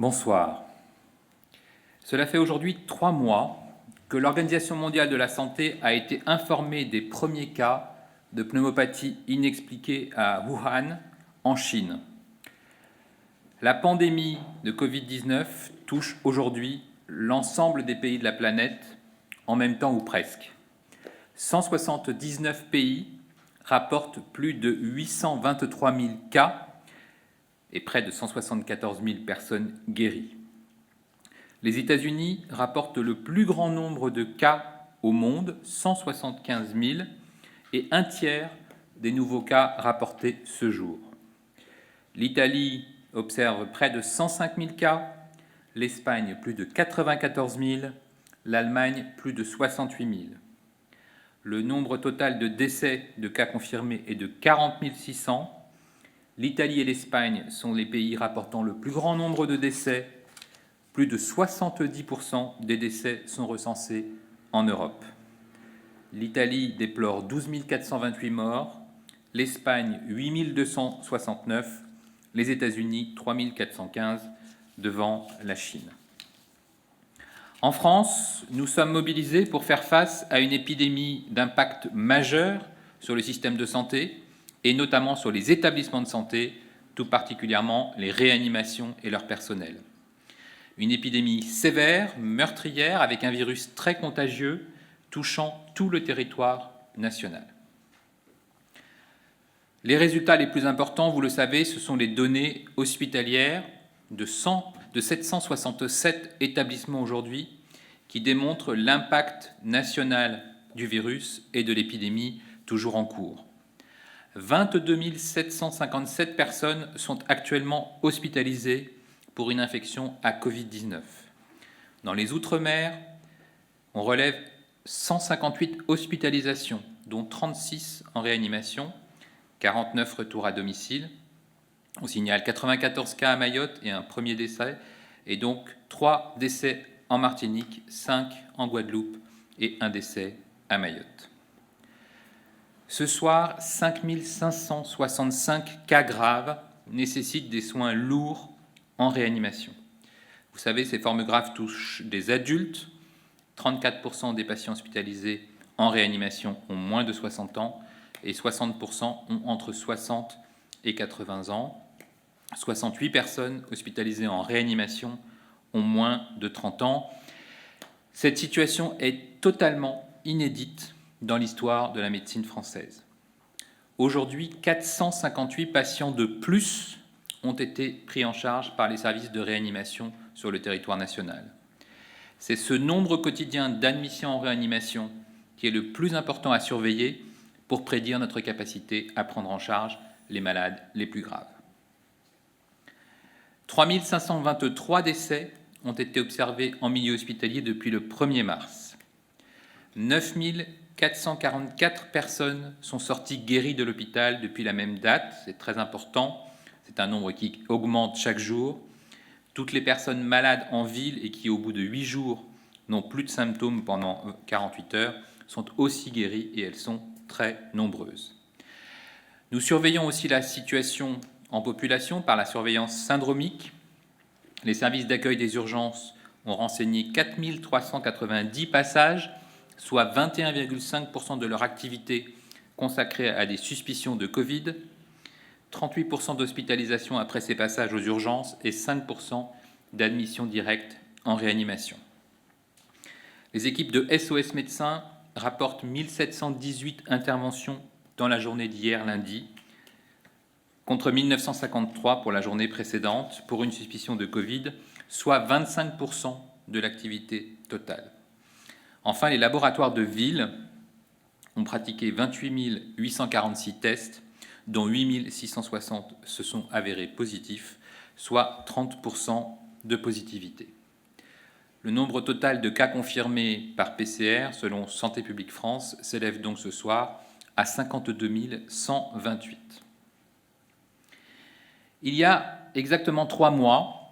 Bonsoir. Cela fait aujourd'hui 3 mois que l'Organisation mondiale de la santé a été informée des premiers cas de pneumopathie inexpliquée à Wuhan, en Chine. La pandémie de Covid-19 touche aujourd'hui l'ensemble des pays de la planète, en même temps ou presque. 179 pays rapportent plus de 823 000 cas et près de 174 000 personnes guéries. Les États-Unis rapportent le plus grand nombre de cas au monde, 175 000, et un tiers des nouveaux cas rapportés ce jour. L'Italie observe près de 105 000 cas, l'Espagne plus de 94 000, l'Allemagne plus de 68 000. Le nombre total de décès de cas confirmés est de 40 600. L'Italie et l'Espagne sont les pays rapportant le plus grand nombre de décès. Plus de 70% des décès sont recensés en Europe. L'Italie déplore 12 428 morts, l'Espagne 8 269, les États-Unis 3 415 devant la Chine. En France, nous sommes mobilisés pour faire face à une épidémie d'impact majeur sur le système de santé et notamment sur les établissements de santé, tout particulièrement les réanimations et leur personnel. Une épidémie sévère, meurtrière, avec un virus très contagieux, touchant tout le territoire national. Les résultats les plus importants, vous le savez, ce sont les données hospitalières de 767 établissements aujourd'hui qui démontrent l'impact national du virus et de l'épidémie toujours en cours. 22 757 personnes sont actuellement hospitalisées pour une infection à Covid-19. Dans les Outre-mer, on relève 158 hospitalisations, dont 36 en réanimation, 49 retours à domicile. On signale 94 cas à Mayotte et un premier décès, et donc 3 décès en Martinique, 5 en Guadeloupe et un décès à Mayotte. Ce soir, 5 565 cas graves nécessitent des soins lourds en réanimation. Vous savez, ces formes graves touchent des adultes. 34% des patients hospitalisés en réanimation ont moins de 60 ans et 60% ont entre 60 et 80 ans. 68 personnes hospitalisées en réanimation ont moins de 30 ans. Cette situation est totalement inédite dans l'histoire de la médecine française. Aujourd'hui, 458 patients de plus ont été pris en charge par les services de réanimation sur le territoire national. C'est ce nombre quotidien d'admissions en réanimation qui est le plus important à surveiller pour prédire notre capacité à prendre en charge les malades les plus graves. 3 523 décès ont été observés en milieu hospitalier depuis le 1er mars. 9 444 personnes sont sorties guéries de l'hôpital depuis la même date, c'est très important, c'est un nombre qui augmente chaque jour. Toutes les personnes malades en ville et qui, au bout de 8 jours, n'ont plus de symptômes pendant 48 heures, sont aussi guéries et elles sont très nombreuses. Nous surveillons aussi la situation en population par la surveillance syndromique. Les services d'accueil des urgences ont renseigné 4 390 passages, soit 21,5% de leur activité consacrée à des suspicions de Covid, 38% d'hospitalisation après ces passages aux urgences et 5% d'admission directe en réanimation. Les équipes de SOS Médecins rapportent 1718 interventions dans la journée d'hier lundi, contre 1953 pour la journée précédente, pour une suspicion de Covid, soit 25% de l'activité totale. Enfin, les laboratoires de ville ont pratiqué 28 846 tests, dont 8 660 se sont avérés positifs, soit 30% de positivité. Le nombre total de cas confirmés par PCR, selon Santé publique France, s'élève donc ce soir à 52 128. Il y a exactement 3 mois,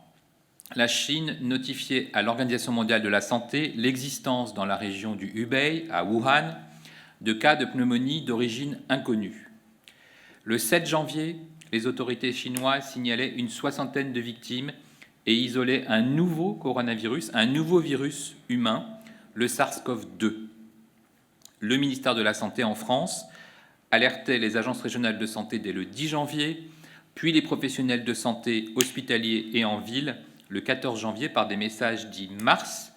la Chine notifiait à l'Organisation mondiale de la santé l'existence dans la région du Hubei, à Wuhan, de cas de pneumonie d'origine inconnue. Le 7 janvier, les autorités chinoises signalaient une 60aine de victimes et isolait un nouveau coronavirus, un nouveau virus humain, le SARS-CoV-2. Le ministère de la Santé en France alertait les agences régionales de santé dès le 10 janvier, puis les professionnels de santé hospitaliers et en ville le 14 janvier par des messages dits MARS,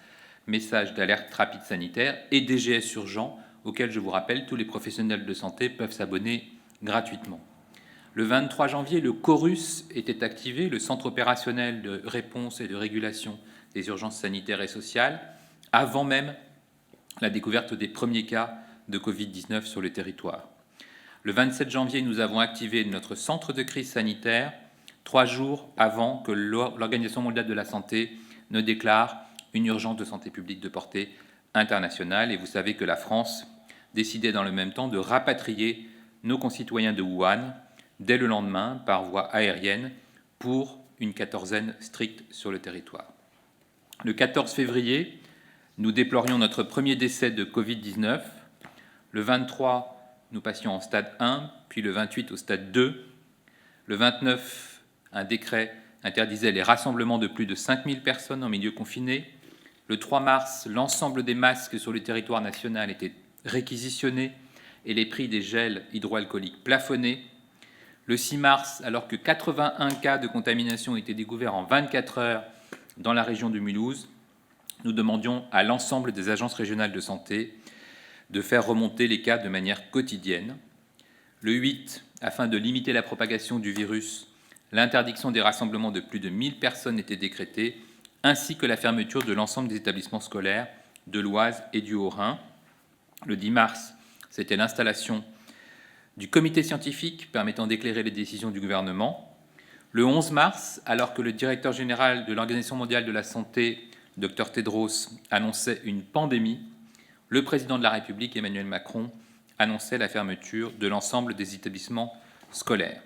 messages d'alerte rapide sanitaire, et DGS urgents, auxquels je vous rappelle, tous les professionnels de santé peuvent s'abonner gratuitement. Le 23 janvier, le CORUS était activé, le Centre opérationnel de réponse et de régulation des urgences sanitaires et sociales, avant même la découverte des premiers cas de Covid-19 sur le territoire. Le 27 janvier, nous avons activé notre centre de crise sanitaire, 3 jours avant que l'Organisation mondiale de la santé ne déclare une urgence de santé publique de portée internationale. Et vous savez que la France décidait dans le même temps de rapatrier nos concitoyens de Wuhan dès le lendemain par voie aérienne pour une quatorzaine stricte sur le territoire. Le 14 février, nous déplorions notre premier décès de Covid-19. Le 23, nous passions en stade 1, puis le 28 au stade 2. Le 29, un décret interdisait les rassemblements de plus de 5000 personnes en milieu confiné. Le 3 mars, l'ensemble des masques sur le territoire national étaient réquisitionnés et les prix des gels hydroalcooliques plafonnés. Le 6 mars, alors que 81 cas de contamination étaient découverts en 24 heures dans la région de Mulhouse, nous demandions à l'ensemble des agences régionales de santé de faire remonter les cas de manière quotidienne. Le 8, afin de limiter la propagation du virus, l'interdiction des rassemblements de plus de 1000 personnes était décrétée, ainsi que la fermeture de l'ensemble des établissements scolaires de l'Oise et du Haut-Rhin. Le 10 mars, c'était l'installation du comité scientifique permettant d'éclairer les décisions du gouvernement. Le 11 mars, alors que le directeur général de l'Organisation mondiale de la santé, Dr Tedros, annonçait une pandémie, le président de la République, Emmanuel Macron, annonçait la fermeture de l'ensemble des établissements scolaires.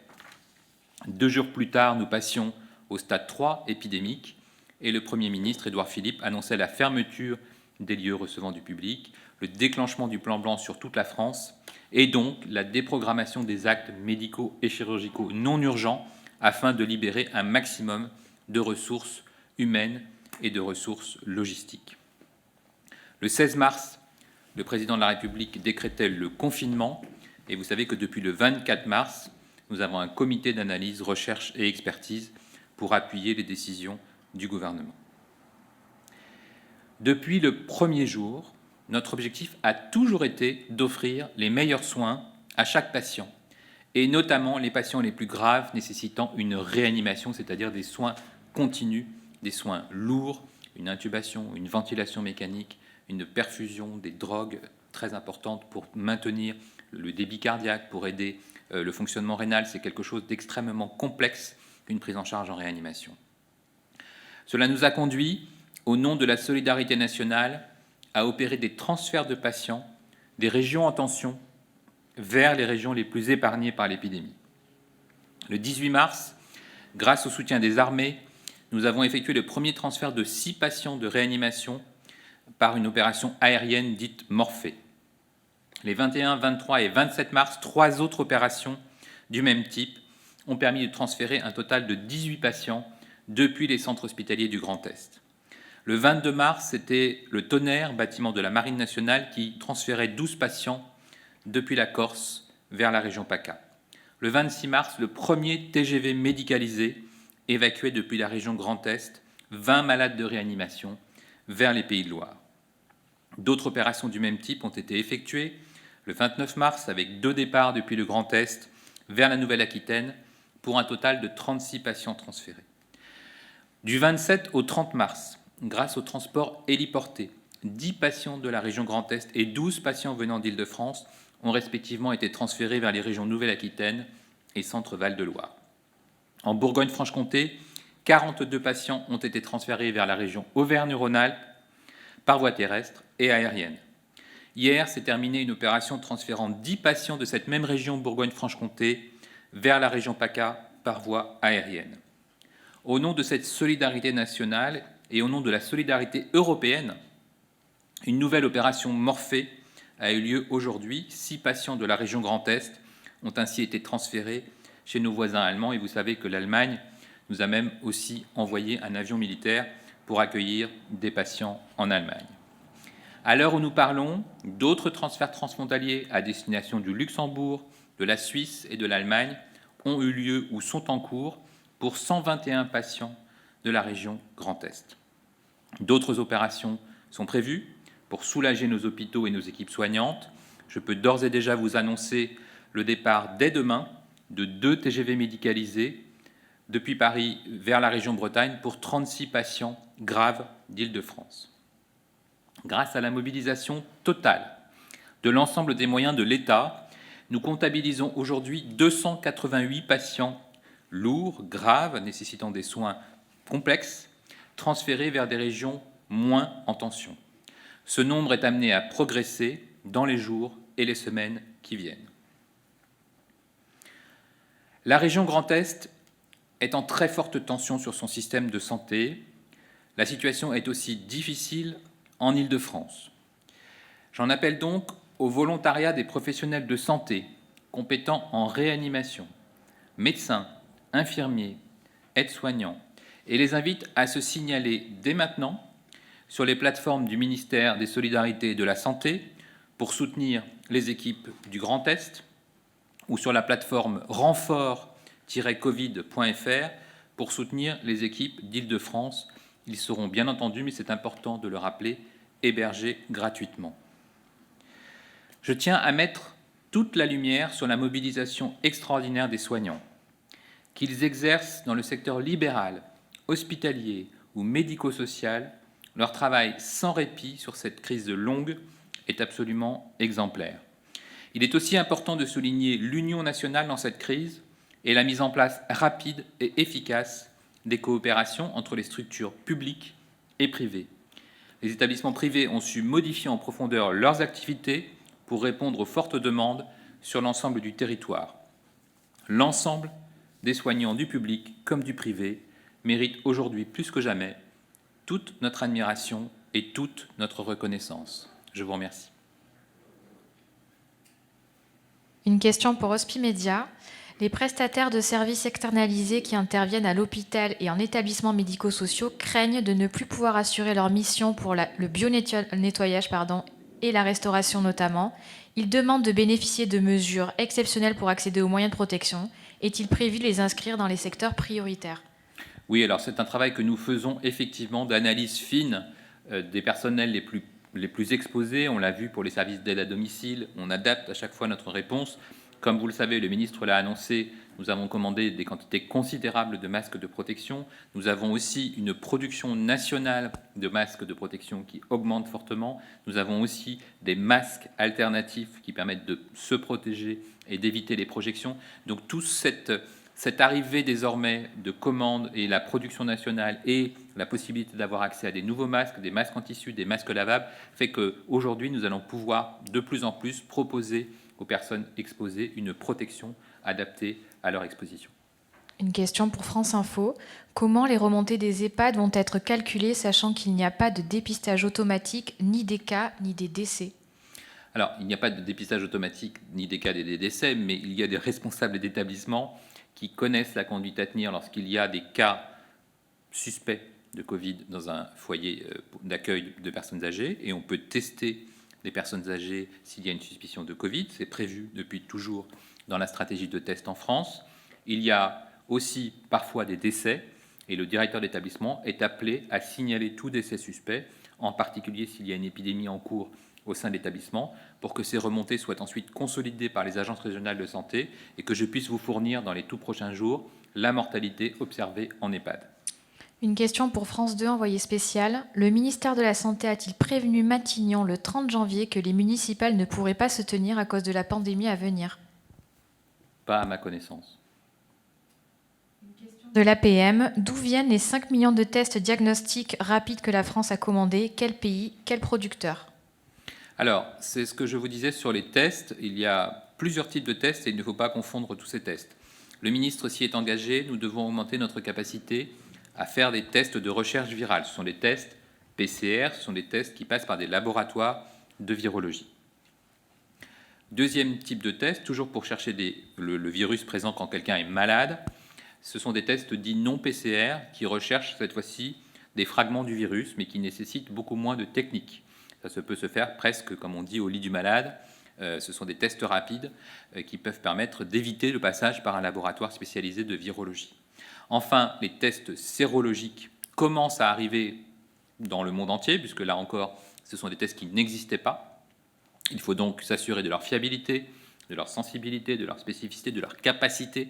2 jours plus tard, nous passions au stade 3 épidémique et le Premier ministre, Édouard Philippe, annonçait la fermeture des lieux recevant du public, le déclenchement du plan blanc sur toute la France et donc la déprogrammation des actes médicaux et chirurgicaux non urgents afin de libérer un maximum de ressources humaines et de ressources logistiques. Le 16 mars, le président de la République décrétait le confinement et vous savez que depuis le 24 mars, nous avons un comité d'analyse, recherche et expertise pour appuyer les décisions du gouvernement. Depuis le premier jour, notre objectif a toujours été d'offrir les meilleurs soins à chaque patient, et notamment les patients les plus graves nécessitant une réanimation, c'est-à-dire des soins continus, des soins lourds, une intubation, une ventilation mécanique, une perfusion, des drogues très importantes pour maintenir le débit cardiaque, pour aider le fonctionnement rénal. C'est quelque chose d'extrêmement complexe qu'une prise en charge en réanimation. Cela nous a conduit, au nom de la solidarité nationale, à opérer des transferts de patients des régions en tension vers les régions les plus épargnées par l'épidémie. Le 18 mars, grâce au soutien des armées, nous avons effectué le premier transfert de 6 patients de réanimation par une opération aérienne dite Morphée. Les 21, 23 et 27 mars, 3 autres opérations du même type ont permis de transférer un total de 18 patients depuis les centres hospitaliers du Grand Est. Le 22 mars, c'était le Tonnerre, bâtiment de la Marine nationale, qui transférait 12 patients depuis la Corse vers la région PACA. Le 26 mars, le premier TGV médicalisé évacué depuis la région Grand Est 20 malades de réanimation vers les Pays de Loire. D'autres opérations du même type ont été effectuées le 29 mars avec 2 départs depuis le Grand Est vers la Nouvelle-Aquitaine pour un total de 36 patients transférés. Du 27 au 30 mars, grâce au transport héliporté, 10 patients de la région Grand Est et 12 patients venant d'Île-de-France ont respectivement été transférés vers les régions Nouvelle-Aquitaine et Centre-Val de Loire. En Bourgogne-Franche-Comté, 42 patients ont été transférés vers la région Auvergne-Rhône-Alpes par voie terrestre et aérienne. Hier s'est terminée une opération transférant 10 patients de cette même région Bourgogne-Franche-Comté vers la région PACA par voie aérienne. Au nom de cette solidarité nationale et au nom de la solidarité européenne, une nouvelle opération Morphée a eu lieu aujourd'hui. 6 patients de la région Grand Est ont ainsi été transférés chez nos voisins allemands. Et vous savez que l'Allemagne nous a même aussi envoyé un avion militaire pour accueillir des patients en Allemagne. À l'heure où nous parlons, d'autres transferts transfrontaliers à destination du Luxembourg, de la Suisse et de l'Allemagne ont eu lieu ou sont en cours pour 121 patients de la région Grand Est. D'autres opérations sont prévues pour soulager nos hôpitaux et nos équipes soignantes. Je peux d'ores et déjà vous annoncer le départ dès demain de 2 TGV médicalisés depuis Paris vers la région Bretagne pour 36 patients graves d'Île-de-France. Grâce à la mobilisation totale de l'ensemble des moyens de l'État, nous comptabilisons aujourd'hui 288 patients lourds, graves, nécessitant des soins complexes, transférés vers des régions moins en tension. Ce nombre est amené à progresser dans les jours et les semaines qui viennent. La région Grand Est est en très forte tension sur son système de santé. La situation est aussi difficile en Île-de-France. J'en appelle donc au volontariat des professionnels de santé compétents en réanimation, médecins, infirmiers, aides-soignants, et les invite à se signaler dès maintenant sur les plateformes du ministère des Solidarités et de la Santé pour soutenir les équipes du Grand Est ou sur la plateforme renfort-covid.fr pour soutenir les équipes d'Île-de-France. Ils seront bien entendu, mais c'est important de le rappeler, hébergés gratuitement. Je tiens à mettre toute la lumière sur la mobilisation extraordinaire des soignants. Qu'ils exercent dans le secteur libéral, hospitalier ou médico-social, leur travail sans répit sur cette crise longue est absolument exemplaire. Il est aussi important de souligner l'union nationale dans cette crise et la mise en place rapide et efficace des coopérations entre les structures publiques et privées. Les établissements privés ont su modifier en profondeur leurs activités pour répondre aux fortes demandes sur l'ensemble du territoire. L'ensemble des soignants du public comme du privé méritent aujourd'hui plus que jamais toute notre admiration et toute notre reconnaissance. Je vous remercie. Une question pour Hospimédia. Les prestataires de services externalisés qui interviennent à l'hôpital et en établissements médico-sociaux craignent de ne plus pouvoir assurer leur mission pour le bio-nettoyage et la restauration notamment. Ils demandent de bénéficier de mesures exceptionnelles pour accéder aux moyens de protection. Est-il prévu de les inscrire dans les secteurs prioritaires ? Oui, alors c'est un travail que nous faisons effectivement d'analyse fine des personnels les plus exposés. On l'a vu pour les services d'aide à domicile. On adapte à chaque fois notre réponse. Comme vous le savez, le ministre l'a annoncé, nous avons commandé des quantités considérables de masques de protection. Nous avons aussi une production nationale de masques de protection qui augmente fortement. Nous avons aussi des masques alternatifs qui permettent de se protéger et d'éviter les projections. Donc toute cette arrivée désormais de commandes et la production nationale et la possibilité d'avoir accès à des nouveaux masques, des masques en tissu, des masques lavables, fait qu'aujourd'hui, nous allons pouvoir de plus en plus proposer aux personnes exposées une protection adaptée à leur exposition. Une question pour France Info. Comment les remontées des EHPAD vont être calculées, sachant qu'il n'y a pas de dépistage automatique, ni des cas, ni des décès ? Alors, il n'y a pas de dépistage automatique, ni des cas, ni des décès, mais il y a des responsables d'établissements qui connaissent la conduite à tenir lorsqu'il y a des cas suspects de Covid dans un foyer d'accueil de personnes âgées, et on peut tester des personnes âgées s'il y a une suspicion de Covid. C'est prévu depuis toujours dans la stratégie de test en France. Il y a aussi parfois des décès, et le directeur d'établissement est appelé à signaler tout décès suspect, en particulier s'il y a une épidémie en cours au sein de l'établissement, pour que ces remontées soient ensuite consolidées par les agences régionales de santé et que je puisse vous fournir dans les tout prochains jours la mortalité observée en EHPAD. Une question pour France 2, envoyé spécial. Le ministère de la Santé a-t-il prévenu Matignon le 30 janvier que les municipales ne pourraient pas se tenir à cause de la pandémie à venir ? Pas à ma connaissance. De l'APM, d'où viennent les 5 millions de tests diagnostiques rapides que la France a commandés ? Quel pays ? Quel producteur ? Alors, c'est ce que je vous disais sur les tests. Il y a plusieurs types de tests et il ne faut pas confondre tous ces tests. Le ministre s'y est engagé. Nous devons augmenter notre capacité à faire des tests de recherche virale. Ce sont des tests PCR, ce sont des tests qui passent par des laboratoires de virologie. Deuxième type de test, toujours pour chercher le virus présent quand quelqu'un est malade, Ce sont des tests dits non PCR qui recherchent cette fois-ci des fragments du virus, mais qui nécessitent beaucoup moins de technique. Ça peut se faire presque, comme on dit, au lit du malade. Ce sont des tests rapides qui peuvent permettre d'éviter le passage par un laboratoire spécialisé de virologie. Enfin, les tests sérologiques commencent à arriver dans le monde entier, puisque là encore, ce sont des tests qui n'existaient pas. Il faut donc s'assurer de leur fiabilité, de leur sensibilité, de leur spécificité, de leur capacité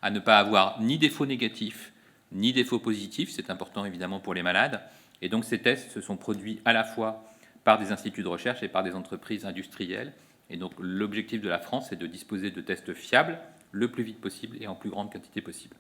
à ne pas avoir ni des faux négatifs, ni des faux positifs. C'est important évidemment pour les malades. Et donc ces tests se sont produits à la fois par des instituts de recherche et par des entreprises industrielles. Et donc l'objectif de la France est de disposer de tests fiables le plus vite possible et en plus grande quantité possible.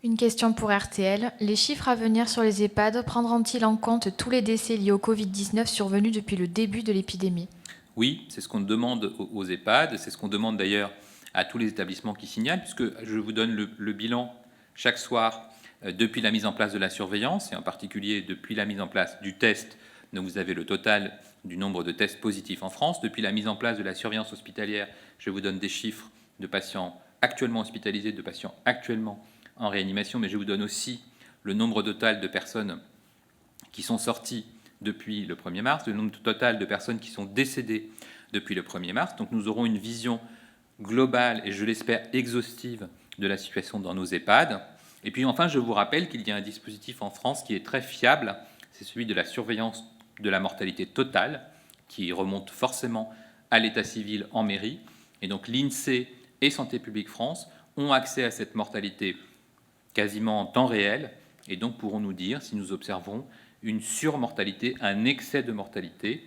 Une question pour RTL. Les chiffres à venir sur les EHPAD prendront-ils en compte tous les décès liés au Covid-19 survenus depuis le début de l'épidémie ? Oui, c'est ce qu'on demande aux EHPAD, c'est ce qu'on demande d'ailleurs à tous les établissements qui signalent, puisque je vous donne le bilan chaque soir depuis la mise en place de la surveillance, et en particulier depuis la mise en place du test. Donc vous avez le total du nombre de tests positifs en France. Depuis la mise en place de la surveillance hospitalière, je vous donne des chiffres de patients actuellement hospitalisés, de patients actuellement en réanimation, mais je vous donne aussi le nombre total de personnes qui sont sorties depuis le 1er mars, le nombre total de personnes qui sont décédées depuis le 1er mars. Donc nous aurons une vision globale et je l'espère exhaustive de la situation dans nos EHPAD. Et puis enfin, je vous rappelle qu'il y a un dispositif en France qui est très fiable, c'est celui de la surveillance de la mortalité totale, qui remonte forcément à l'état civil en mairie. Et donc l'INSEE et Santé publique France ont accès à cette mortalité quasiment en temps réel, et donc pourront nous dire si nous observons une surmortalité, un excès de mortalité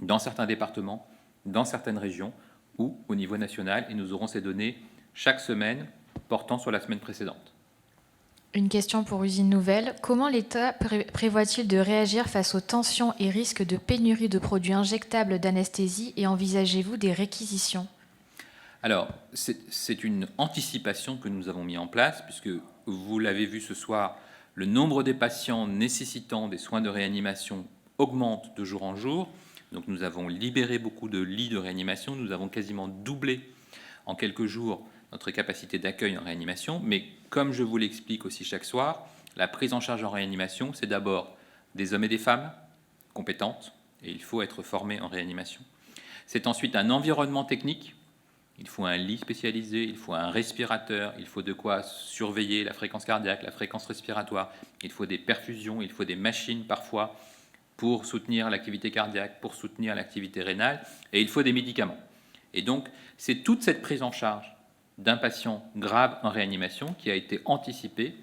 dans certains départements, dans certaines régions ou au niveau national, et nous aurons ces données chaque semaine portant sur la semaine précédente. Une question pour Usine Nouvelle. Comment l'État prévoit-il de réagir face aux tensions et risques de pénurie de produits injectables d'anesthésie et envisagez-vous des réquisitions ? Alors, c'est une anticipation que nous avons mis en place, puisque vous l'avez vu ce soir, le nombre des patients nécessitant des soins de réanimation augmente de jour en jour. Donc nous avons libéré beaucoup de lits de réanimation, nous avons quasiment doublé en quelques jours notre capacité d'accueil en réanimation. Mais comme je vous l'explique aussi chaque soir, la prise en charge en réanimation, c'est d'abord des hommes et des femmes compétentes, et il faut être formé en réanimation. C'est ensuite un environnement technique. Il faut un lit spécialisé, il faut un respirateur, il faut de quoi surveiller la fréquence cardiaque, la fréquence respiratoire, il faut des perfusions, il faut des machines parfois pour soutenir l'activité cardiaque, pour soutenir l'activité rénale, et il faut des médicaments. Et donc, c'est toute cette prise en charge d'un patient grave en réanimation qui a été anticipée,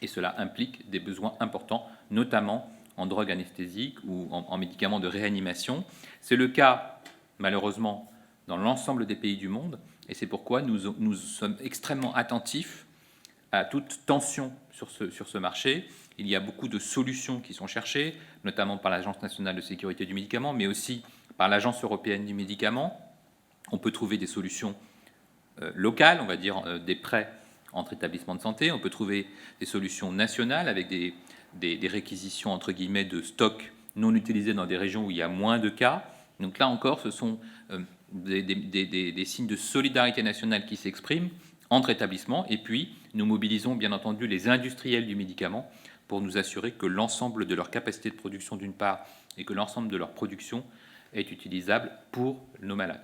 et cela implique des besoins importants, notamment en drogue anesthésique ou en médicaments de réanimation. C'est le cas, malheureusement, dans l'ensemble des pays du monde, et c'est pourquoi nous sommes extrêmement attentifs à toute tension sur ce marché. Il y a beaucoup de solutions qui sont cherchées, notamment par l'Agence nationale de sécurité du médicament, mais aussi par l'Agence européenne du médicament. On peut trouver des solutions locales, on va dire des prêts entre établissements de santé, on peut trouver des solutions nationales avec des réquisitions entre guillemets de stocks non utilisés dans des régions où il y a moins de cas. Donc là encore, ce sont des signes de solidarité nationale qui s'expriment entre établissements, et puis nous mobilisons bien entendu les industriels du médicament pour nous assurer que l'ensemble de leur capacité de production d'une part et que l'ensemble de leur production est utilisable pour nos malades.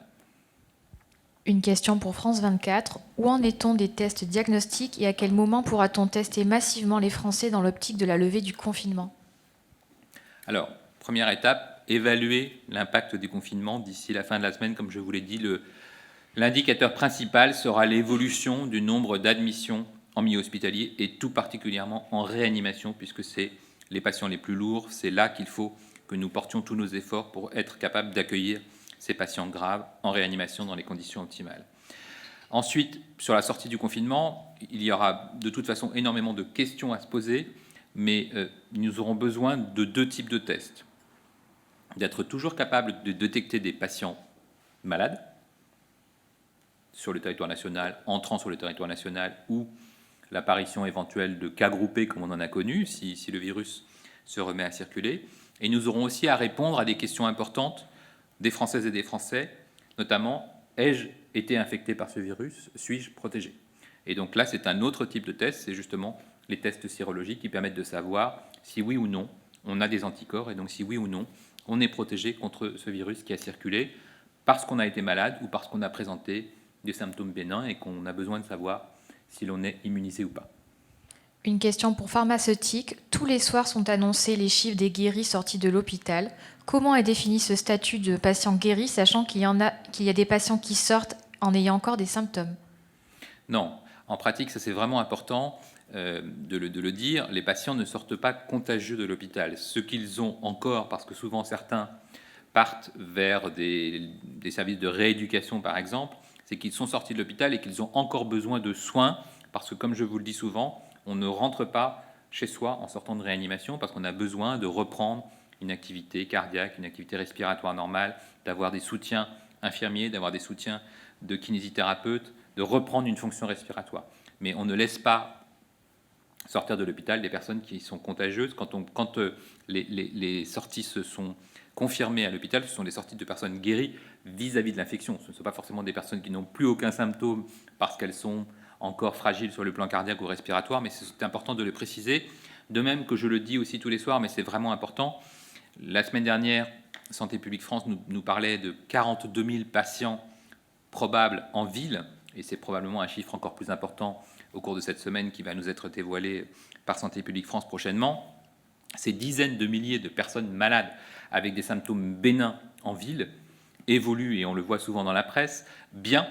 Une question pour France 24. Où en est-on des tests diagnostiques et à quel moment pourra-t-on tester massivement les Français dans l'optique de la levée du confinement ? Alors, première étape, évaluer l'impact des confinements d'ici la fin de la semaine. Comme je vous l'ai dit, l'indicateur principal sera l'évolution du nombre d'admissions en milieu hospitalier et tout particulièrement en réanimation, puisque c'est les patients les plus lourds. C'est là qu'il faut que nous portions tous nos efforts pour être capables d'accueillir ces patients graves en réanimation dans les conditions optimales. Ensuite, sur la sortie du confinement, il y aura de toute façon énormément de questions à se poser, mais nous aurons besoin de deux types de tests. D'être toujours capable de détecter des patients malades sur le territoire national, entrant sur le territoire national, ou l'apparition éventuelle de cas groupés comme on en a connu, si le virus se remet à circuler. Et nous aurons aussi à répondre à des questions importantes des Françaises et des Français, notamment, ai-je été infecté par ce virus ? Suis-je protégé ? Et donc là, c'est un autre type de test, c'est justement les tests sérologiques qui permettent de savoir si oui ou non on a des anticorps, et donc si oui ou non on est protégé contre ce virus qui a circulé parce qu'on a été malade ou parce qu'on a présenté des symptômes bénins et qu'on a besoin de savoir si l'on est immunisé ou pas. Une question pour pharmaceutique. Tous les soirs sont annoncés les chiffres des guéris sortis de l'hôpital. Comment est défini ce statut de patient guéri, sachant qu'il y a des patients qui sortent en ayant encore des symptômes? Non, en pratique, ça c'est vraiment important de le dire, les patients ne sortent pas contagieux de l'hôpital. Ce qu'ils ont encore, parce que souvent certains partent vers des services de rééducation par exemple, c'est qu'ils sont sortis de l'hôpital et qu'ils ont encore besoin de soins, parce que comme je vous le dis souvent, on ne rentre pas chez soi en sortant de réanimation parce qu'on a besoin de reprendre une activité cardiaque, une activité respiratoire normale, d'avoir des soutiens infirmiers, d'avoir des soutiens de kinésithérapeutes, de reprendre une fonction respiratoire. Mais on ne laisse pas sortir de l'hôpital des personnes qui sont contagieuses. Quand les sorties se sont confirmées à l'hôpital, ce sont des sorties de personnes guéries vis-à-vis de l'infection. Ce ne sont pas forcément des personnes qui n'ont plus aucun symptôme parce qu'elles sont encore fragiles sur le plan cardiaque ou respiratoire, mais c'est important de le préciser. De même que je le dis aussi tous les soirs, mais c'est vraiment important. La semaine dernière, Santé publique France nous parlait de 42 000 patients probables en ville, et c'est probablement un chiffre encore plus important au cours de cette semaine qui va nous être dévoilé par Santé publique France prochainement. Ces dizaines de milliers de personnes malades avec des symptômes bénins en ville évoluent, et on le voit souvent dans la presse, bien,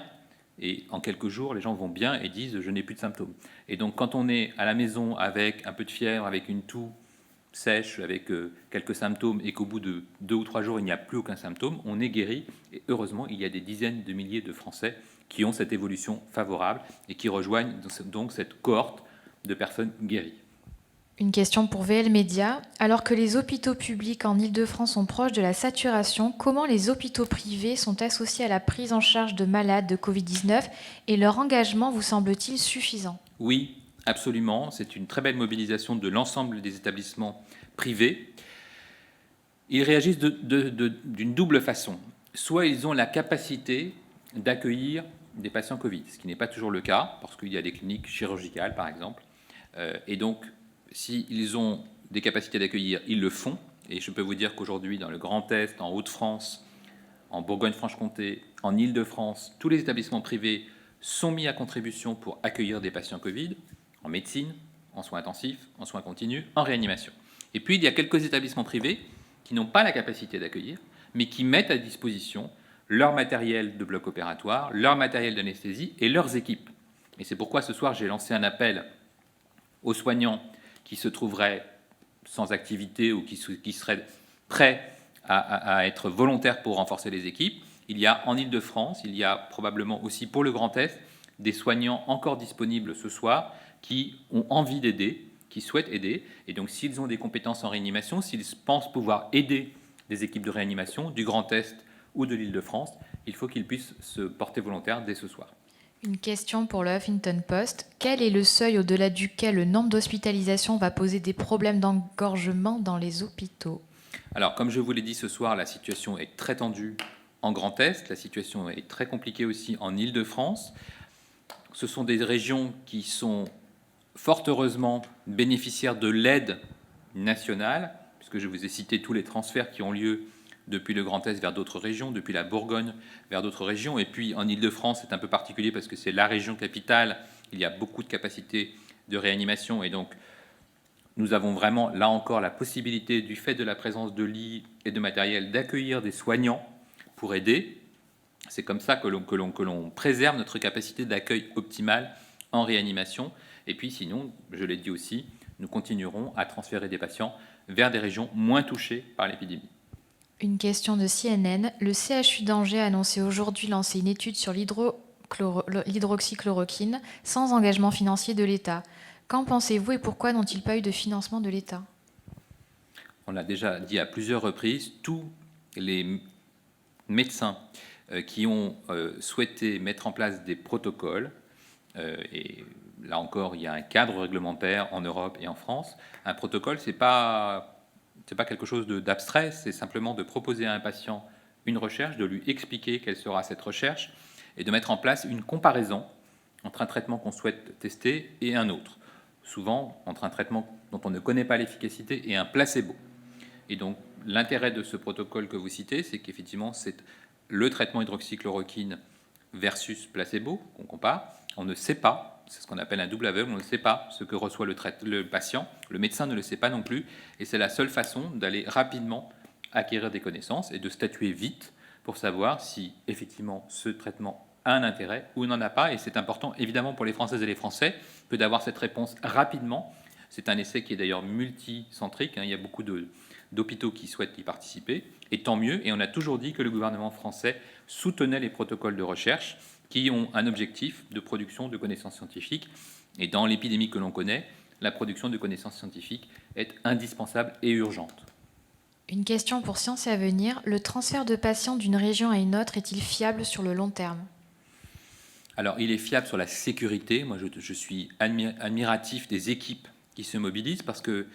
et en quelques jours, les gens vont bien et disent « je n'ai plus de symptômes ». Et donc quand on est à la maison avec un peu de fièvre, avec une toux sèche, avec quelques symptômes, et qu'au bout de 2 ou 3 jours, il n'y a plus aucun symptôme, on est guéri. Et heureusement, il y a des dizaines de milliers de Français qui ont cette évolution favorable et qui rejoignent donc cette cohorte de personnes guéries. Une question pour VL Média. Alors que les hôpitaux publics en Île-de-France sont proches de la saturation, comment les hôpitaux privés sont associés à la prise en charge de malades de Covid-19 et leur engagement vous semble-t-il suffisant? Oui, absolument. C'est une très belle mobilisation de l'ensemble des établissements privés. Ils réagissent d'une double façon. Soit ils ont la capacité d'accueillir des patients Covid, ce qui n'est pas toujours le cas, parce qu'il y a des cliniques chirurgicales, par exemple. Et donc, s'ils ont des capacités d'accueillir, ils le font. Et je peux vous dire qu'aujourd'hui, dans le Grand Est, en Hauts-de-France, en Bourgogne-Franche-Comté, en Île-de-France, tous les établissements privés sont mis à contribution pour accueillir des patients Covid, en médecine, en soins intensifs, en soins continus, en réanimation. Et puis, il y a quelques établissements privés qui n'ont pas la capacité d'accueillir, mais qui mettent à disposition leur matériel de bloc opératoire, leur matériel d'anesthésie et leurs équipes. Et c'est pourquoi ce soir, j'ai lancé un appel aux soignants qui se trouveraient sans activité ou qui seraient prêts à être volontaires pour renforcer les équipes. Il y a en Île-de-France, il y a probablement aussi pour le Grand Est, des soignants encore disponibles ce soir qui ont envie d'aider, qui souhaitent aider. Et donc s'ils ont des compétences en réanimation, s'ils pensent pouvoir aider des équipes de réanimation du Grand Est ou de l'Île-de-France, il faut qu'ils puissent se porter volontaires dès ce soir. Une question pour le Huffington Post. Quel est le seuil au-delà duquel le nombre d'hospitalisations va poser des problèmes d'engorgement dans les hôpitaux? Alors, comme je vous l'ai dit ce soir, la situation est très tendue en Grand Est, la situation est très compliquée aussi en Île-de-France. Ce sont des régions qui sont fort heureusement bénéficiaires de l'aide nationale, puisque je vous ai cité tous les transferts qui ont lieu depuis le Grand Est vers d'autres régions, depuis la Bourgogne vers d'autres régions. Et puis en Île-de-France, c'est un peu particulier parce que c'est la région capitale, il y a beaucoup de capacités de réanimation. Et donc, nous avons vraiment, là encore, la possibilité, du fait de la présence de lits et de matériel, d'accueillir des soignants pour aider. C'est comme ça que l'on préserve notre capacité d'accueil optimale en réanimation. Et puis sinon, je l'ai dit aussi, nous continuerons à transférer des patients vers des régions moins touchées par l'épidémie. Une question de CNN. Le CHU d'Angers a annoncé aujourd'hui lancer une étude sur l'hydroxychloroquine sans engagement financier de l'État. Qu'en pensez-vous et pourquoi n'ont-ils pas eu de financement de l'État? On l'a déjà dit à plusieurs reprises, tous les médecins qui ont souhaité mettre en place des protocoles, et là encore, il y a un cadre réglementaire en Europe et en France. Un protocole, c'est pas quelque chose d'abstrait, c'est simplement de proposer à un patient une recherche, de lui expliquer quelle sera cette recherche, et de mettre en place une comparaison entre un traitement qu'on souhaite tester et un autre. Souvent, entre un traitement dont on ne connaît pas l'efficacité et un placebo. Et donc, l'intérêt de ce protocole que vous citez, c'est qu'effectivement, c'est le traitement hydroxychloroquine versus placebo qu'on compare. On ne sait pas, c'est ce qu'on appelle un double aveugle, on ne sait pas ce que reçoit le patient, le médecin ne le sait pas non plus, et c'est la seule façon d'aller rapidement acquérir des connaissances et de statuer vite pour savoir si effectivement ce traitement a un intérêt ou n'en a pas. Et c'est important évidemment pour les Françaises et les Français que d'avoir cette réponse rapidement. C'est un essai qui est d'ailleurs multicentrique, il y a beaucoup d'hôpitaux qui souhaitent y participer, et tant mieux. Et on a toujours dit que le gouvernement français soutenait les protocoles de recherche qui ont un objectif de production de connaissances scientifiques. Et dans l'épidémie que l'on connaît, la production de connaissances scientifiques est indispensable et urgente. Une question pour Sciences et Avenir. Le transfert de patients d'une région à une autre est-il fiable sur le long terme ? Alors, il est fiable sur la sécurité. Moi, je suis admiratif des équipes qui se mobilisent parce que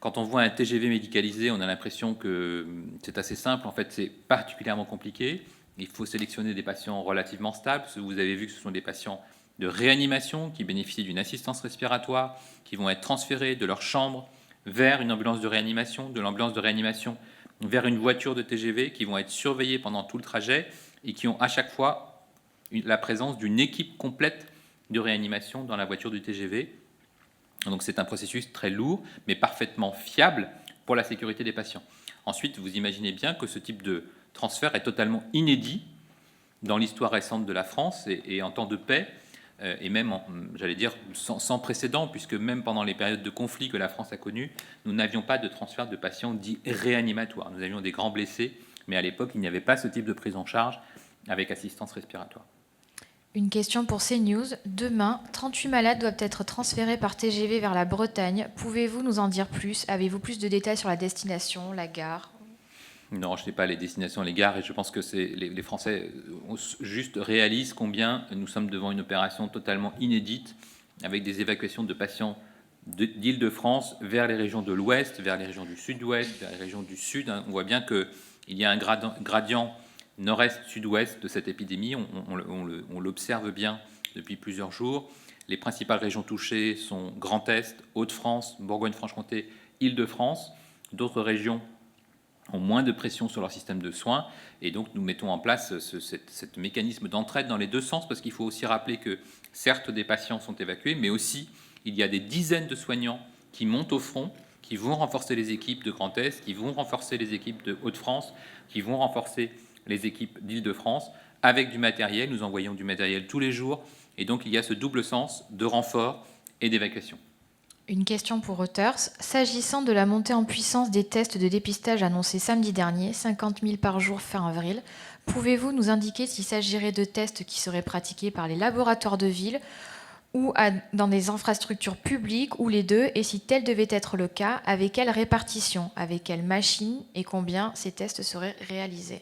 quand on voit un TGV médicalisé, on a l'impression que c'est assez simple. En fait, c'est particulièrement compliqué. Il faut sélectionner des patients relativement stables. Vous avez vu que ce sont des patients de réanimation qui bénéficient d'une assistance respiratoire, qui vont être transférés de leur chambre vers une ambulance de réanimation, de l'ambulance de réanimation vers une voiture de TGV, qui vont être surveillés pendant tout le trajet et qui ont à chaque fois la présence d'une équipe complète de réanimation dans la voiture du TGV. Donc c'est un processus très lourd, mais parfaitement fiable pour la sécurité des patients. Ensuite, vous imaginez bien que ce type de transfert est totalement inédit dans l'histoire récente de la France et en temps de paix, et même, j'allais dire, sans précédent, puisque même pendant les périodes de conflit que la France a connues, nous n'avions pas de transfert de patients dits réanimatoires. Nous avions des grands blessés, mais à l'époque, il n'y avait pas ce type de prise en charge avec assistance respiratoire. Une question pour CNews. Demain, 38 malades doivent être transférés par TGV vers la Bretagne. Pouvez-vous nous en dire plus ? Avez-vous plus de détails sur la destination, la gare ? Non, je n'ai pas les destinations, les gares, et je pense que les Français juste réalisent combien nous sommes devant une opération totalement inédite, avec des évacuations de patients d'Île-de-France vers les régions de l'Ouest, vers les régions du Sud-Ouest, vers les régions du Sud. On voit bien qu'il y a un gradient nord-est-sud-ouest de cette épidémie. On l'observe bien depuis plusieurs jours. Les principales régions touchées sont Grand Est, Hauts-de-France, Bourgogne-Franche-Comté, Île-de-France. D'autres régions ont moins de pression sur leur système de soins, et donc nous mettons en place ce mécanisme d'entraide dans les deux sens, parce qu'il faut aussi rappeler que certes des patients sont évacués, mais aussi il y a des dizaines de soignants qui montent au front, qui vont renforcer les équipes de Grand Est, qui vont renforcer les équipes de Hauts-de-France, qui vont renforcer les équipes d'Île-de-France avec du matériel. Nous envoyons du matériel tous les jours, et donc il y a ce double sens de renfort et d'évacuation. Une question pour Reuters. S'agissant de la montée en puissance des tests de dépistage annoncés samedi dernier, 50 000 par jour fin avril, pouvez-vous nous indiquer s'il s'agirait de tests qui seraient pratiqués par les laboratoires de ville ou dans des infrastructures publiques ou les deux, et si tel devait être le cas, avec quelle répartition, avec quelle machine et combien ces tests seraient réalisés ?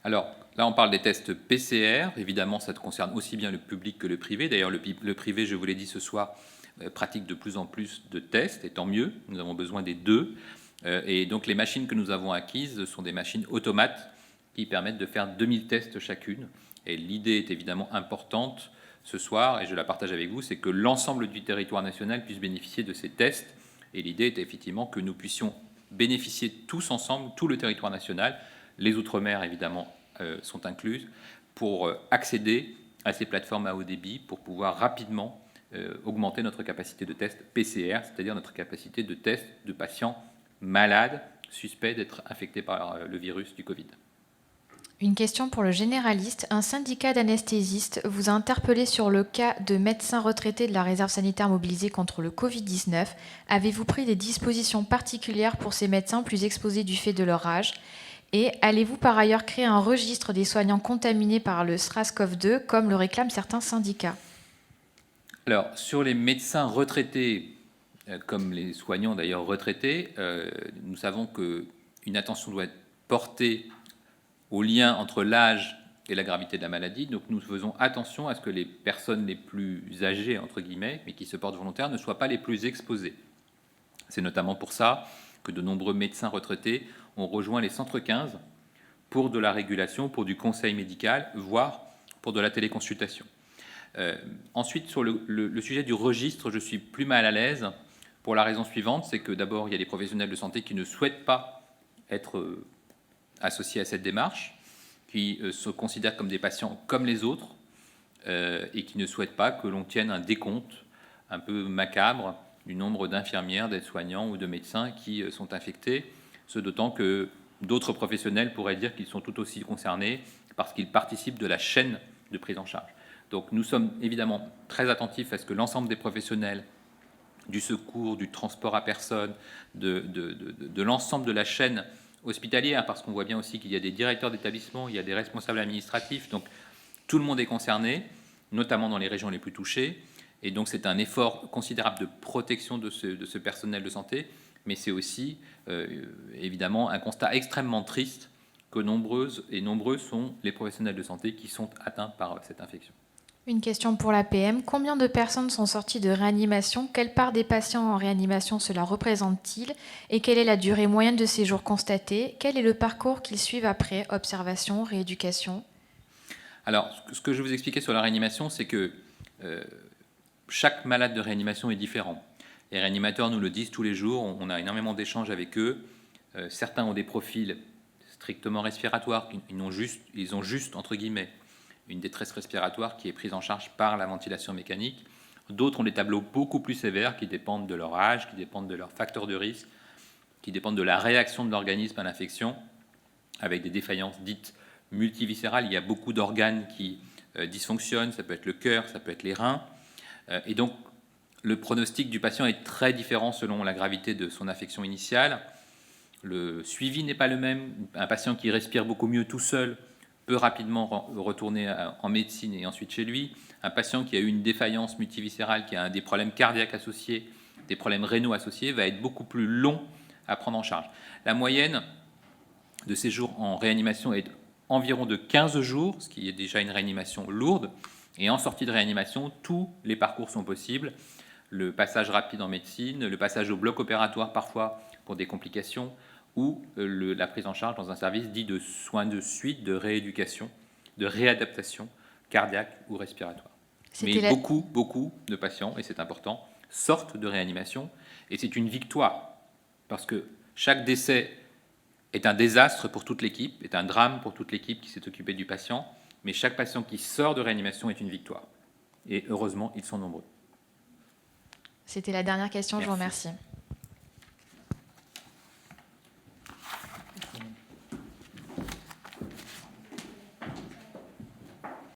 Alors là, on parle des tests PCR. Évidemment, ça concerne aussi bien le public que le privé. D'ailleurs, le privé, je vous l'ai dit ce soir, pratique de plus en plus de tests, et tant mieux, nous avons besoin des deux. Et donc les machines que nous avons acquises sont des machines automates qui permettent de faire 2000 tests chacune. Et l'idée est évidemment importante ce soir, et je la partage avec vous, c'est que l'ensemble du territoire national puisse bénéficier de ces tests. Et l'idée est effectivement que nous puissions bénéficier tous ensemble, tout le territoire national, les Outre-mer évidemment sont incluses, pour accéder à ces plateformes à haut débit, pour pouvoir rapidement augmenter notre capacité de test PCR, c'est-à-dire notre capacité de test de patients malades, suspects d'être infectés par le virus du Covid. Une question pour le généraliste. Un syndicat d'anesthésistes vous a interpellé sur le cas de médecins retraités de la réserve sanitaire mobilisés contre le Covid-19. Avez-vous pris des dispositions particulières pour ces médecins plus exposés du fait de leur âge ? Et allez-vous par ailleurs créer un registre des soignants contaminés par le SRAS-CoV-2, comme le réclament certains syndicats ? Alors, sur les médecins retraités, comme les soignants d'ailleurs retraités, nous savons qu'une attention doit être portée au lien entre l'âge et la gravité de la maladie. Donc nous faisons attention à ce que les personnes les plus âgées, entre guillemets, mais qui se portent volontaires, ne soient pas les plus exposées. C'est notamment pour ça que de nombreux médecins retraités ont rejoint les centres 15 pour de la régulation, pour du conseil médical, voire pour de la téléconsultation. Ensuite, sur le sujet du registre, je suis plus mal à l'aise pour la raison suivante, c'est que d'abord, il y a des professionnels de santé qui ne souhaitent pas être associés à cette démarche, qui se considèrent comme des patients comme les autres, et qui ne souhaitent pas que l'on tienne un décompte un peu macabre du nombre d'infirmières, d'aides-soignants ou de médecins qui sont infectés, ce d'autant que d'autres professionnels pourraient dire qu'ils sont tout aussi concernés parce qu'ils participent de la chaîne de prise en charge. Donc nous sommes évidemment très attentifs à ce que l'ensemble des professionnels du secours, du transport à personne, de l'ensemble de la chaîne hospitalière, parce qu'on voit bien aussi qu'il y a des directeurs d'établissement, il y a des responsables administratifs, donc tout le monde est concerné, notamment dans les régions les plus touchées, et donc c'est un effort considérable de protection de ce personnel de santé, mais c'est aussi évidemment un constat extrêmement triste que nombreux sont les professionnels de santé qui sont atteints par cette infection. Une question pour la PM. Combien de personnes sont sorties de réanimation? Quelle part des patients en réanimation cela représente-t-il? Et quelle est la durée moyenne de séjour constatée? Quel est le parcours qu'ils suivent après? Observation, rééducation? Alors, ce que je vais vous expliquer sur la réanimation, c'est que chaque malade de réanimation est différent. Les réanimateurs nous le disent tous les jours, on a énormément d'échanges avec eux. Certains ont des profils strictement respiratoires, ils ont juste, entre guillemets, une détresse respiratoire qui est prise en charge par la ventilation mécanique. D'autres ont des tableaux beaucoup plus sévères qui dépendent de leur âge, qui dépendent de leurs facteurs de risque, qui dépendent de la réaction de l'organisme à l'infection, avec des défaillances dites multiviscérales. Il y a beaucoup d'organes qui dysfonctionnent, ça peut être le cœur, ça peut être les reins. Et donc, le pronostic du patient est très différent selon la gravité de son infection initiale. Le suivi n'est pas le même. Un patient qui respire beaucoup mieux tout seul peut rapidement retourner en médecine et ensuite chez lui. Un patient qui a eu une défaillance multiviscérale, qui a des problèmes cardiaques associés, des problèmes rénaux associés, va être beaucoup plus long à prendre en charge. La moyenne de séjour en réanimation est environ de 15 jours, ce qui est déjà une réanimation lourde. Et en sortie de réanimation, tous les parcours sont possibles. Le passage rapide en médecine, le passage au bloc opératoire parfois pour des complications, ou la prise en charge dans un service dit de soins de suite, de rééducation, de réadaptation cardiaque ou respiratoire. Mais beaucoup de patients, et c'est important, sortent de réanimation, et c'est une victoire, parce que chaque décès est un désastre pour toute l'équipe, est un drame pour toute l'équipe qui s'est occupée du patient, mais chaque patient qui sort de réanimation est une victoire. Et heureusement, ils sont nombreux. C'était la dernière question, Merci. Je vous remercie.